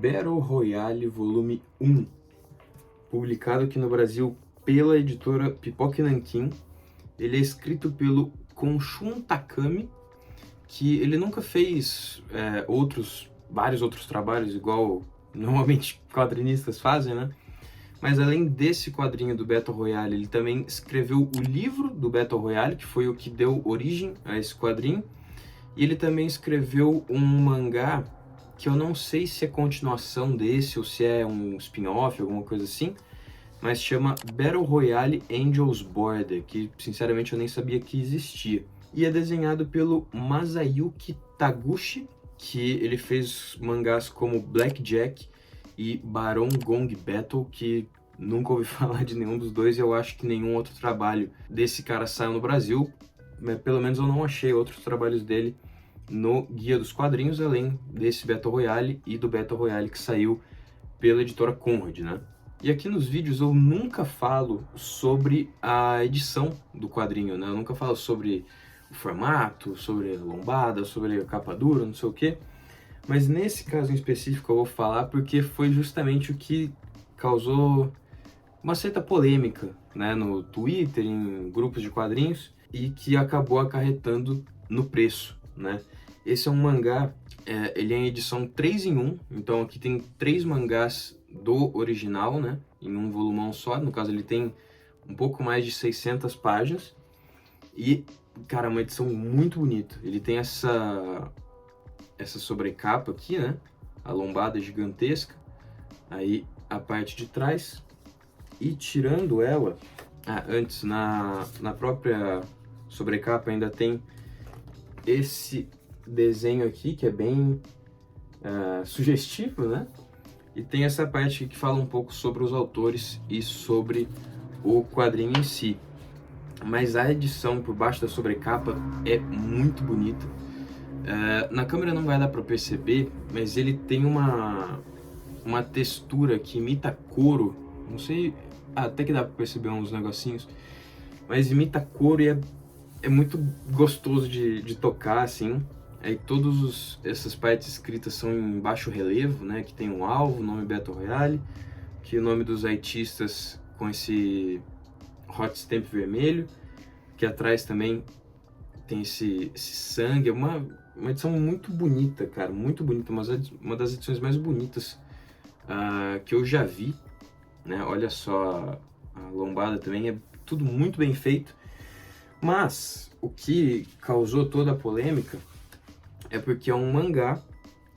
Battle Royale Volume 1, publicado aqui no Brasil pela editora Pipoca Nanquim. Ele é escrito pelo Konshun Takami, que ele nunca fez vários outros trabalhos igual normalmente quadrinistas fazem, né? Mas além desse quadrinho do Battle Royale, ele também escreveu o livro do Battle Royale, que foi o que deu origem a esse quadrinho. E ele também escreveu um mangá que eu não sei se é continuação desse ou se é um spin-off, alguma coisa assim, mas chama Battle Royale Angel's Border, que sinceramente eu nem sabia que existia. E é desenhado pelo Masayuki Taguchi, que ele fez mangás como Blackjack e Baron Gong Battle, que nunca ouvi falar de nenhum dos dois, e eu acho que nenhum outro trabalho desse cara saiu no Brasil. Pelo menos eu não achei outros trabalhos dele no Guia dos Quadrinhos, além desse Battle Royale e do Battle Royale que saiu pela editora Conrad, né? E aqui nos vídeos eu nunca falo sobre a edição do quadrinho, né? Eu nunca falo sobre o formato, sobre a lombada, sobre a capa dura, não sei o quê. Mas nesse caso em específico eu vou falar porque foi justamente o que causou uma certa polêmica, né, no Twitter, em grupos de quadrinhos, e que acabou acarretando no preço, né? Esse é um mangá, ele é em edição 3 em 1, então aqui tem 3 mangás do original, né, em um volumão só. No caso ele tem um pouco mais de 600 páginas e, cara, é uma edição muito bonita. Ele tem essa sobrecapa aqui, né, a lombada gigantesca, aí a parte de trás, e tirando ela, antes na própria sobrecapa ainda tem esse desenho aqui que é bem sugestivo, né? E tem essa parte que fala um pouco sobre os autores e sobre o quadrinho em si. Mas a edição por baixo da sobrecapa é muito bonita. Na câmera não vai dar para perceber, mas ele tem uma textura que imita couro. Não sei, até que dá para perceber uns negocinhos, mas imita couro e é muito gostoso de tocar, assim. Aí essas partes escritas são em baixo relevo, né? Que tem um alvo, o nome Battle Royale, que o nome dos artistas com esse hot stamp vermelho, que atrás também tem esse sangue. É uma edição muito bonita, cara, muito bonita, uma das edições mais bonitas que eu já vi, né? Olha só, a lombada também é tudo muito bem feito. Mas o que causou toda a polêmica é porque é um mangá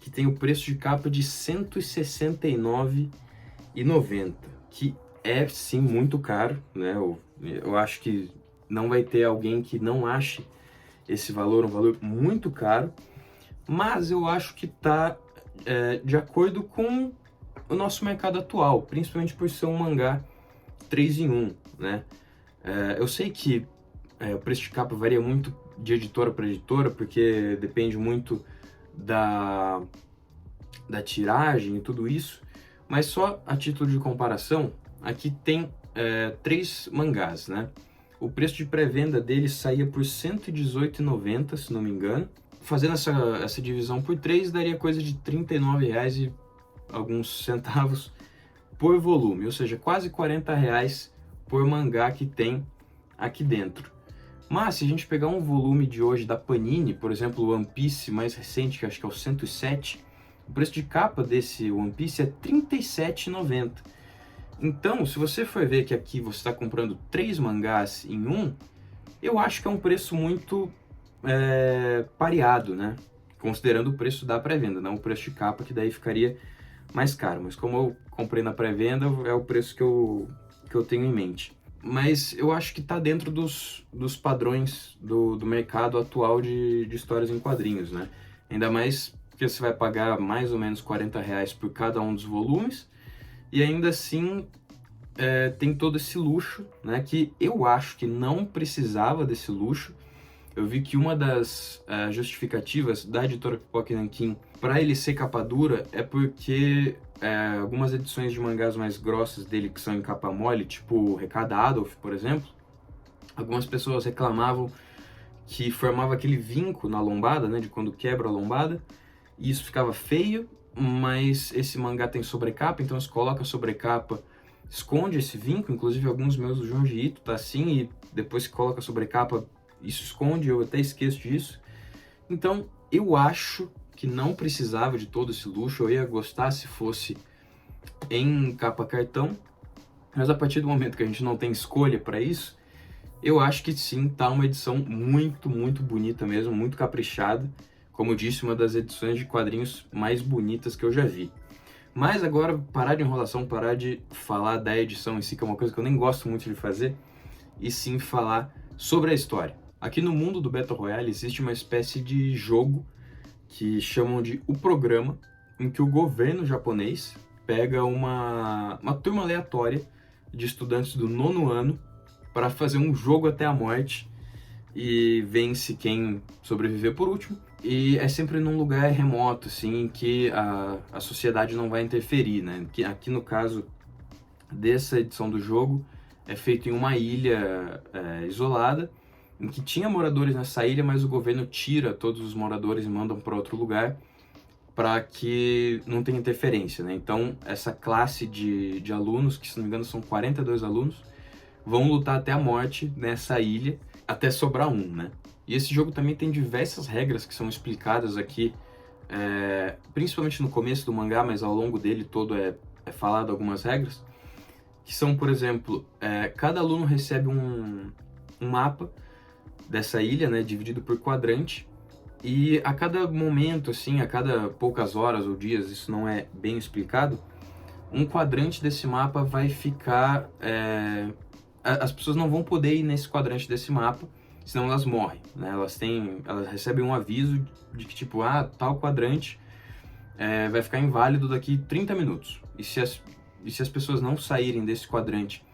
que tem o preço de capa de R$ 169,90, que é sim muito caro, né? Eu acho que não vai ter alguém que não ache esse valor um valor muito caro, mas eu acho que está de acordo com o nosso mercado atual, principalmente por ser um mangá 3 em 1, né? Eu sei que o preço de capa varia muito de editora para editora, porque depende muito da tiragem e tudo isso, mas só a título de comparação, aqui tem 3 mangás, né? O preço de pré-venda dele saía por R$ 118,90, se não me engano. Fazendo essa divisão por 3, daria coisa de R$ 39,00 e alguns centavos por volume, ou seja, quase R$ 40,00 por mangá que tem aqui dentro. Mas se a gente pegar um volume de hoje da Panini, por exemplo, o One Piece mais recente, que acho que é o 107, o preço de capa desse One Piece é R$ 37,90. Então, se você for ver que aqui você está comprando 3 mangás em um, eu acho que é um preço muito pareado, né? Considerando o preço da pré-venda, não o preço de capa, que daí ficaria mais caro. Mas como eu comprei na pré-venda, é o preço que eu tenho em mente. Mas eu acho que está dentro dos padrões do mercado atual de histórias em quadrinhos, né? Ainda mais porque você vai pagar mais ou menos R$ 40,00 por cada um dos volumes, e ainda assim tem todo esse luxo, né? Que eu acho que não precisava desse luxo. Eu vi que uma das justificativas da editora Pipoca Nanquim para ele ser capa dura é porque algumas edições de mangás mais grossas dele, que são em capa mole, tipo Recada Adolf, por exemplo, algumas pessoas reclamavam que formava aquele vinco na lombada, né, de quando quebra a lombada, e isso ficava feio mas esse mangá tem sobrecapa, então se coloca a sobrecapa, esconde esse vínculo. Inclusive alguns meus do Junji Ito tá assim, e depois que coloca a sobrecapa, isso esconde, eu até esqueço disso. Então eu acho que não precisava de todo esse luxo, eu ia gostar se fosse em capa cartão, mas a partir do momento que a gente não tem escolha para isso, eu acho que sim, tá uma edição muito, muito bonita mesmo, muito caprichada. Como eu disse, uma das edições de quadrinhos mais bonitas que eu já vi. Mas agora, parar de enrolação, parar de falar da edição em si, que é uma coisa que eu nem gosto muito de fazer, e sim falar sobre a história. Aqui no mundo do Battle Royale existe uma espécie de jogo que chamam de O Programa, em que o governo japonês pega uma turma aleatória de estudantes do 9º ano para fazer um jogo até a morte e vence quem sobreviver por último. E é sempre num lugar remoto, assim, que a sociedade não vai interferir, né? Que aqui no caso dessa edição do jogo é feito em uma ilha isolada, em que tinha moradores nessa ilha, mas o governo tira todos os moradores e mandam para outro lugar para que não tenha interferência, né? Então essa classe de alunos, que se não me engano são 42 alunos, vão lutar até a morte nessa ilha, até sobrar um, né? E esse jogo também tem diversas regras que são explicadas aqui, principalmente no começo do mangá, mas ao longo dele todo é falado algumas regras, que são, por exemplo, cada aluno recebe um mapa dessa ilha, né, dividido por quadrante, e a cada momento, assim, a cada poucas horas ou dias, isso não é bem explicado, um quadrante desse mapa vai ficar... as pessoas não vão poder ir nesse quadrante desse mapa, senão elas morrem, né? Elas recebem um aviso de que, tipo, tal quadrante vai ficar inválido daqui 30 minutos. E se as pessoas não saírem desse quadrante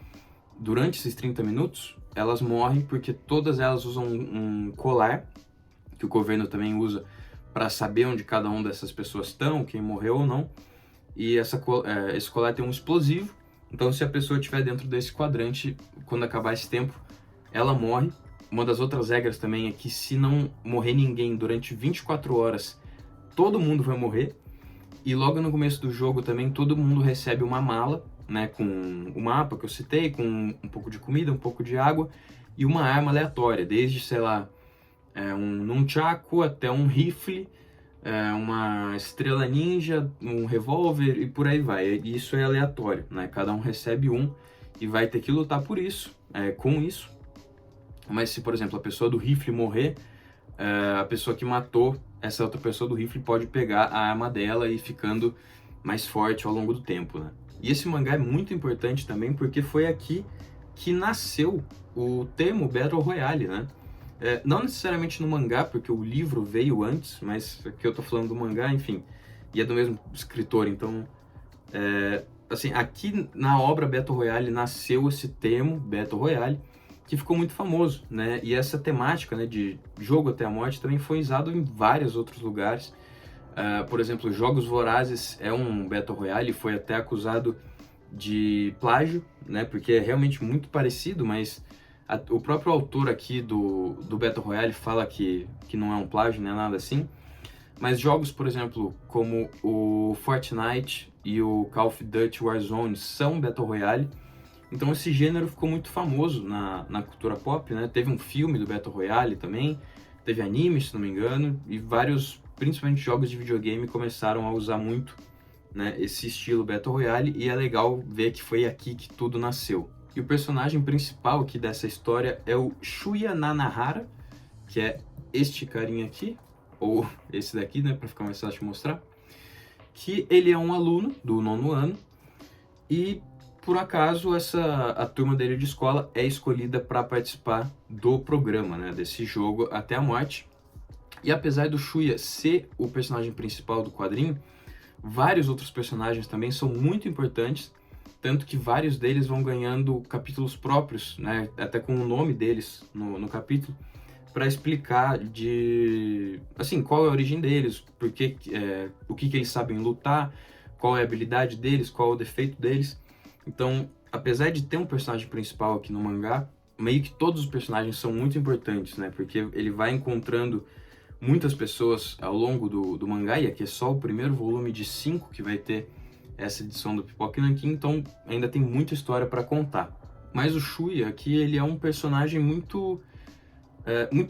durante esses 30 minutos, elas morrem, porque todas elas usam um colar, que o governo também usa para saber onde cada uma dessas pessoas estão, quem morreu ou não. E esse colar tem um explosivo, então se a pessoa estiver dentro desse quadrante, quando acabar esse tempo, ela morre. Uma das outras regras também é que se não morrer ninguém durante 24 horas, todo mundo vai morrer. E logo no começo do jogo também, todo mundo recebe uma mala, né, com o mapa que eu citei, com um pouco de comida, um pouco de água e uma arma aleatória, desde, sei lá, um nunchaku até um rifle, uma estrela ninja, um revólver e por aí vai. E isso é aleatório, né? Cada um recebe um e vai ter que lutar por isso, com isso. Mas se, por exemplo, a pessoa do rifle morrer, a pessoa que matou essa outra pessoa do rifle pode pegar a arma dela e ir ficando mais forte ao longo do tempo, né? E esse mangá é muito importante também porque foi aqui que nasceu o termo Battle Royale, né? Não necessariamente no mangá, porque o livro veio antes, mas aqui eu tô falando do mangá, enfim, e é do mesmo escritor, então, assim, aqui na obra Battle Royale nasceu esse termo, Battle Royale, que ficou muito famoso, né? E essa temática, né, de jogo até a morte também foi usado em vários outros lugares. Por exemplo, Jogos Vorazes é um Battle Royale, foi até acusado de plágio, né? Porque é realmente muito parecido, mas o próprio autor aqui do Battle Royale fala que não é um plágio, nem nada assim. Mas jogos, por exemplo, como o Fortnite e o Call of Duty Warzone são Battle Royale. Então esse gênero ficou muito famoso na cultura pop, né? Teve um filme do Battle Royale também, teve anime, se não me engano, e vários, principalmente jogos de videogame, começaram a usar muito, né, esse estilo Battle Royale, e é legal ver que foi aqui que tudo nasceu. E o personagem principal aqui dessa história é o Shuya Nanahara, que é este carinha aqui, ou esse daqui, né, para ficar mais fácil de mostrar, que ele é um aluno do 9º ano, e por acaso a turma dele de escola é escolhida para participar do programa, né, desse jogo até a morte. E apesar do Shuya ser o personagem principal do quadrinho, vários outros personagens também são muito importantes, tanto que vários deles vão ganhando capítulos próprios, né, até com o nome deles no capítulo, para explicar assim, qual é a origem deles, o que eles sabem lutar, qual é a habilidade deles, qual é o defeito deles. Então, apesar de ter um personagem principal aqui no mangá, meio que todos os personagens são muito importantes, né? Porque ele vai encontrando muitas pessoas ao longo do mangá, e aqui é só o primeiro volume de 5 que vai ter essa edição do Pipoca Nankin, então ainda tem muita história para contar. Mas o Shuya aqui, ele é um personagem muito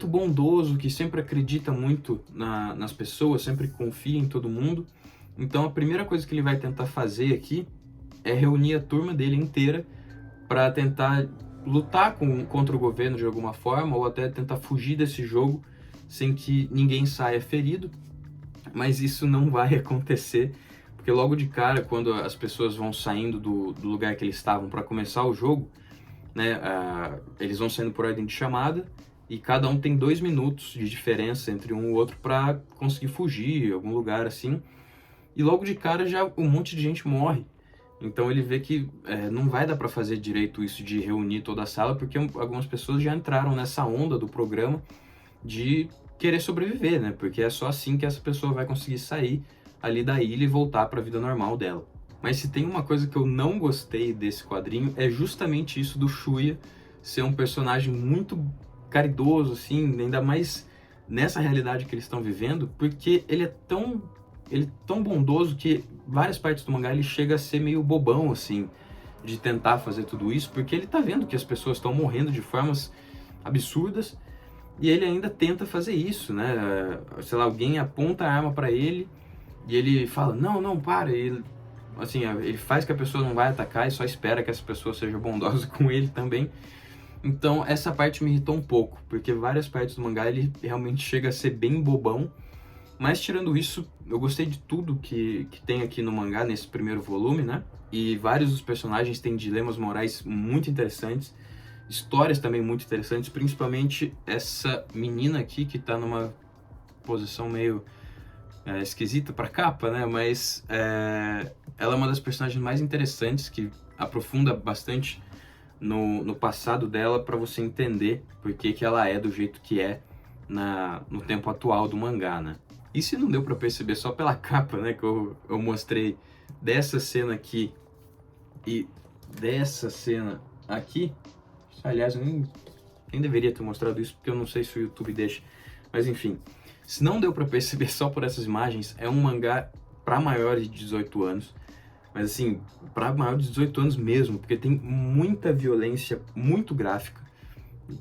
bondoso, que sempre acredita muito nas pessoas, sempre confia em todo mundo. Então a primeira coisa que ele vai tentar fazer aqui é reunir a turma dele inteira para tentar lutar contra o governo de alguma forma, ou até tentar fugir desse jogo sem que ninguém saia ferido. Mas isso não vai acontecer, porque logo de cara, quando as pessoas vão saindo do lugar que eles estavam para começar o jogo, né, eles vão saindo por ordem de chamada, e cada um tem 2 minutos de diferença entre um e o outro para conseguir fugir, algum lugar assim. E logo de cara já um monte de gente morre. Então ele vê que não vai dar para fazer direito isso de reunir toda a sala, porque algumas pessoas já entraram nessa onda do programa de querer sobreviver, né? Porque é só assim que essa pessoa vai conseguir sair ali da ilha e voltar para a vida normal dela. Mas se tem uma coisa que eu não gostei desse quadrinho, é justamente isso do Shuya ser um personagem muito caridoso, assim, ainda mais nessa realidade que eles estão vivendo, porque ele é tão bondoso que várias partes do mangá ele chega a ser meio bobão, assim, de tentar fazer tudo isso, porque ele tá vendo que as pessoas estão morrendo de formas absurdas, e ele ainda tenta fazer isso, né? Sei lá, alguém aponta a arma para ele, e ele fala, não, não, para, e, assim, ele faz que a pessoa não vai atacar e só espera que essa pessoa seja bondosa com ele também. Então essa parte me irritou um pouco, porque várias partes do mangá ele realmente chega a ser bem bobão. Mas tirando isso, eu gostei de tudo que tem aqui no mangá, nesse primeiro volume, né? E vários dos personagens têm dilemas morais muito interessantes, histórias também muito interessantes, principalmente essa menina aqui que tá numa posição meio esquisita pra capa, né? Mas ela é uma das personagens mais interessantes, que aprofunda bastante no passado dela para você entender por que ela é do jeito que é no tempo atual do mangá, né? E se não deu para perceber só pela capa, né, que eu mostrei dessa cena aqui e dessa cena aqui, aliás, eu nem deveria ter mostrado isso porque eu não sei se o YouTube deixa, mas enfim, se não deu para perceber só por essas imagens, é um mangá para maiores de 18 anos, mas assim, para maior de 18 anos mesmo, porque tem muita violência, muito gráfica,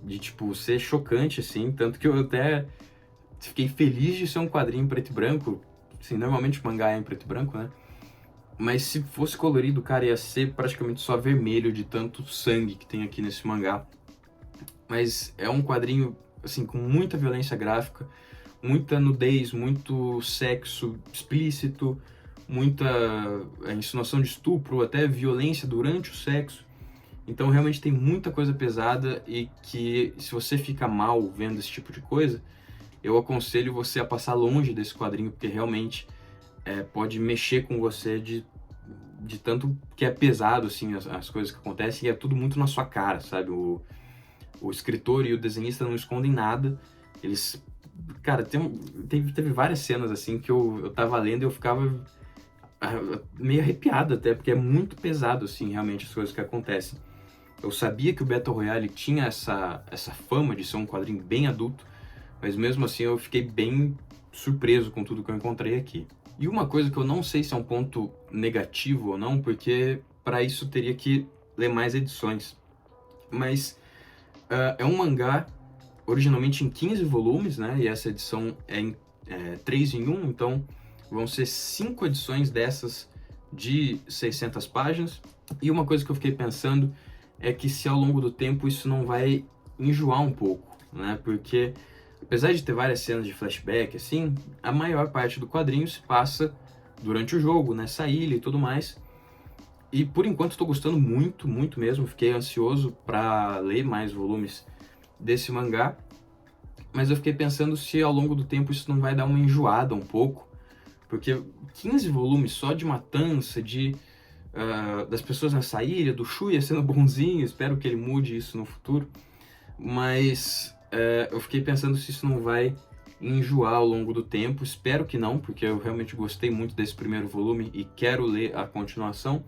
de tipo, ser chocante assim, tanto que eu até fiquei feliz de ser um quadrinho em preto e branco. Assim, normalmente o mangá é em preto e branco, né? Mas se fosse colorido, cara, ia ser praticamente só vermelho de tanto sangue que tem aqui nesse mangá. Mas é um quadrinho, assim, com muita violência gráfica, muita nudez, muito sexo explícito, muita insinuação de estupro, até violência durante o sexo. Então realmente tem muita coisa pesada e que se você fica mal vendo esse tipo de coisa, eu aconselho você a passar longe desse quadrinho, porque realmente pode mexer com você de tanto que é pesado, assim, as coisas que acontecem, e é tudo muito na sua cara, sabe? O escritor e o desenhista não escondem nada, eles... Cara, teve várias cenas, assim, que eu tava lendo e eu ficava meio arrepiado até, porque é muito pesado, assim, realmente, as coisas que acontecem. Eu sabia que o Battle Royale tinha essa fama de ser um quadrinho bem adulto, mas mesmo assim eu fiquei bem surpreso com tudo que eu encontrei aqui. E uma coisa que eu não sei se é um ponto negativo ou não, porque para isso teria que ler mais edições. Mas é um mangá originalmente em 15 volumes, né? E essa edição é em 3 em 1, então vão ser 5 edições dessas de 600 páginas. E uma coisa que eu fiquei pensando é que se ao longo do tempo isso não vai enjoar um pouco, né? Porque apesar de ter várias cenas de flashback, assim, a maior parte do quadrinho se passa durante o jogo, nessa ilha e tudo mais. E por enquanto estou gostando muito, muito mesmo. Fiquei ansioso para ler mais volumes desse mangá. Mas eu fiquei pensando se ao longo do tempo isso não vai dar uma enjoada um pouco. Porque 15 volumes só de matança, das pessoas nessa ilha, do Shuya sendo bonzinho, espero que ele mude isso no futuro. Mas eu fiquei pensando se isso não vai enjoar ao longo do tempo. Espero que não, porque eu realmente gostei muito desse primeiro volume e quero ler a continuação.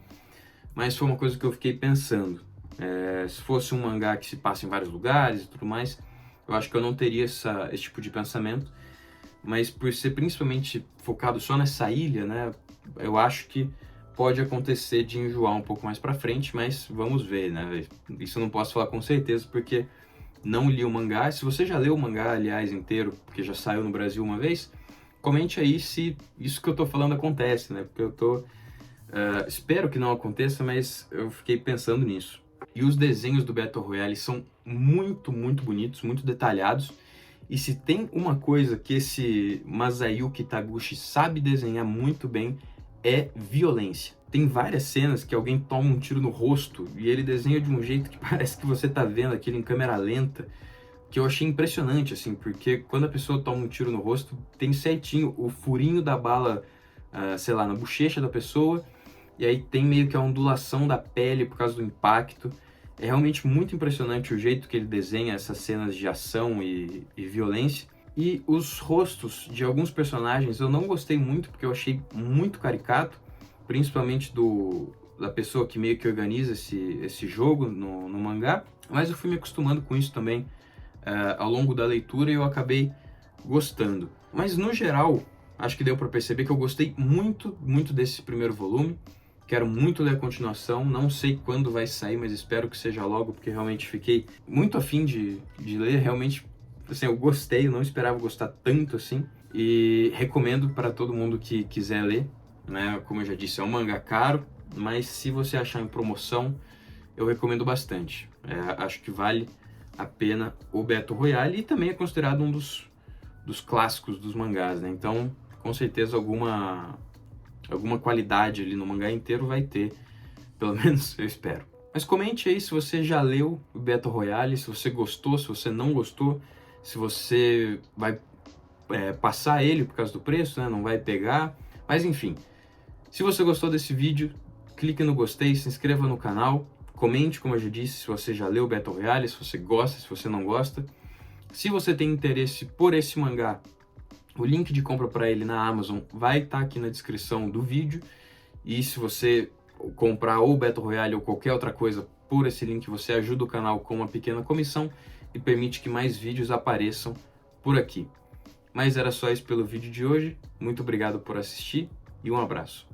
Mas foi uma coisa que eu fiquei pensando. Se fosse um mangá que se passa em vários lugares e tudo mais, eu acho que eu não teria esse tipo de pensamento. mas por ser principalmente focado só nessa ilha, né, eu acho que pode acontecer de enjoar um pouco mais pra frente, mas vamos ver, né? Isso eu não posso falar com certeza, porque não li o mangá. Se você já leu o mangá, aliás, inteiro, porque já saiu no Brasil uma vez, comente aí se isso que eu tô falando acontece, né? Porque eu tô... espero que não aconteça, mas eu fiquei pensando nisso. E os desenhos do Battle Royale são muito, muito bonitos, muito detalhados. E se tem uma coisa que esse Masayuki Taguchi sabe desenhar muito bem, é violência. Tem várias cenas que alguém toma um tiro no rosto e ele desenha de um jeito que parece que você tá vendo aquilo em câmera lenta, que eu achei impressionante, assim, porque quando a pessoa toma um tiro no rosto, tem certinho o furinho da bala, sei lá, na bochecha da pessoa, e aí tem meio que a ondulação da pele por causa do impacto. É realmente muito impressionante o jeito que ele desenha essas cenas de ação e violência. E os rostos de alguns personagens eu não gostei muito, porque eu achei muito caricato, principalmente da pessoa que meio que organiza esse jogo no mangá. Mas eu fui me acostumando com isso também ao longo da leitura e eu acabei gostando. Mas no geral, acho que deu para perceber que eu gostei muito, muito desse primeiro volume. Quero muito ler a continuação, não sei quando vai sair, mas espero que seja logo, porque realmente fiquei muito afim de ler, realmente, assim, eu gostei, eu não esperava gostar tanto assim, e recomendo para todo mundo que quiser ler, né? Como eu já disse, é um mangá caro, mas se você achar em promoção, eu recomendo bastante. Acho que vale a pena o Battle Royale e também é considerado um dos clássicos dos mangás, né? Então, com certeza alguma qualidade ali no mangá inteiro vai ter, pelo menos eu espero. Mas comente aí se você já leu o Battle Royale, se você gostou, se você não gostou, se você vai passar ele por causa do preço, né? Não vai pegar, mas enfim. Se você gostou desse vídeo, clique no gostei, se inscreva no canal, comente, como eu já disse, se você já leu o Battle Royale, se você gosta, se você não gosta. Se você tem interesse por esse mangá, o link de compra para ele na Amazon vai estar aqui na descrição do vídeo. E se você comprar ou Battle Royale ou qualquer outra coisa por esse link, você ajuda o canal com uma pequena comissão e permite que mais vídeos apareçam por aqui. Mas era só isso pelo vídeo de hoje. Muito obrigado por assistir e um abraço.